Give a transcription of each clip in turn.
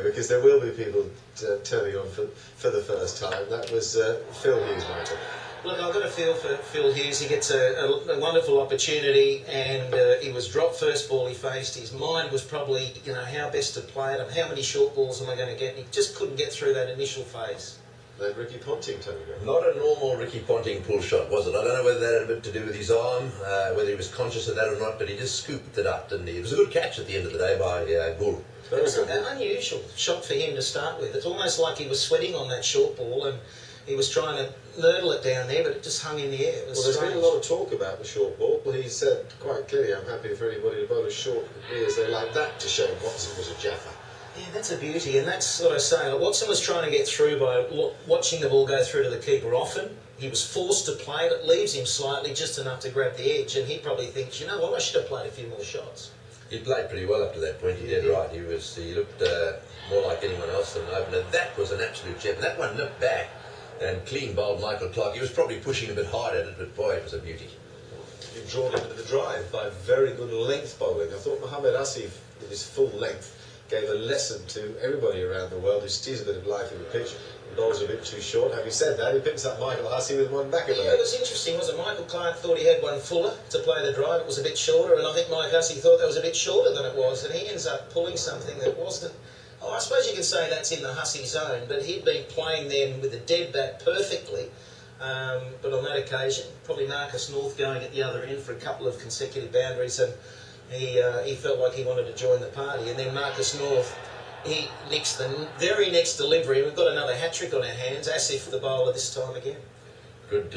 because there will be people turning on for the first time. That was Phil Hughes, Michael. Look, I've got a feel for Phil Hughes. He gets a wonderful opportunity, and he was dropped first ball he faced. His mind was probably, how best to play it, how many short balls am I going to get, and he just couldn't get through that initial phase. Then Ricky Ponting, Tony. Not a normal Ricky Ponting pull shot, was it? I don't know whether that had a bit to do with his arm, whether he was conscious of that or not, but he just scooped it up, didn't he? It was a good catch at the end of the day by Bull. It was an unusual shot for him to start with. It's almost like he was sweating on that short ball, and he was trying to nurdle it down there, but it just hung in the air. Well, there's been a lot of talk about the short ball, but he said quite clearly, I'm happy for anybody to bowl as short as they like that to show Watson was a jaffer. Yeah, that's a beauty, and that's what I say. Like, Watson was trying to get through by watching the ball go through to the keeper often. He was forced to play it. It leaves him slightly, just enough to grab the edge, and he probably thinks, you know what, I should have played a few more shots. He played pretty well up to that point. He did right. He looked more like anyone else than an opener. That was an absolute gem. That one nipped back and clean bowled Michael Clarke. He was probably pushing a bit hard at it, but boy, it was a beauty. You've drawn him into the drive by very good length bowling. I thought Mohammed Asif, with his full length, gave a lesson to everybody around the world who steals a bit of life in the pitch. The bowls are a bit too short. Having said that, he picks up Michael Hussey with one back of the leg. Yeah, it was interesting, wasn't it? Michael Clarke thought he had one fuller to play the drive. It was a bit shorter, and I think Mike Hussey thought that was a bit shorter than it was, and he ends up pulling something that wasn't. Oh, I suppose you can say that's in the Hussey zone, but he'd been playing them with a dead bat perfectly. But on that occasion, probably Marcus North going at the other end for a couple of consecutive boundaries, and he felt like he wanted to join the party. And then Marcus North, he nicks the very next delivery, and we've got another hat-trick on our hands. Asif, the bowler, this time again. Good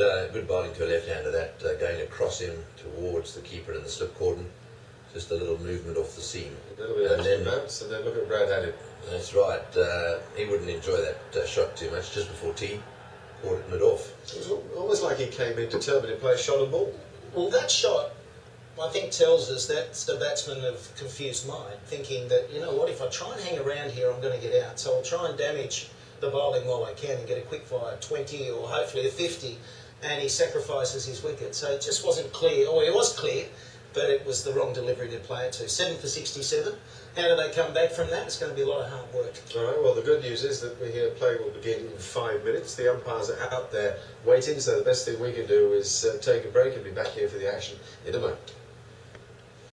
bowling to a left-hander, that going across him towards the keeper in the slip cordon. Just a little movement off the seam. A little bit of extra bounce, and then look at Brad Haddon. That's right. He wouldn't enjoy that shot too much. Just before tea, caught it off. It was almost like he came in determined to play shot and ball. Well, that shot, I think, tells us that's the batsman of confused mind, thinking that, you know what, if I try and hang around here, I'm going to get out. So I'll try and damage the bowling while I can and get a quick fire 20 or hopefully a 50, and he sacrifices his wicket. So it just wasn't clear, or it was clear, but it was the wrong delivery to play it to. 7 for 67. How do they come back from that? It's going to be a lot of hard work. All right, well, the good news is that play will begin in 5 minutes. The umpires are out there waiting, so the best thing we can do is take a break and be back here for the action in a moment.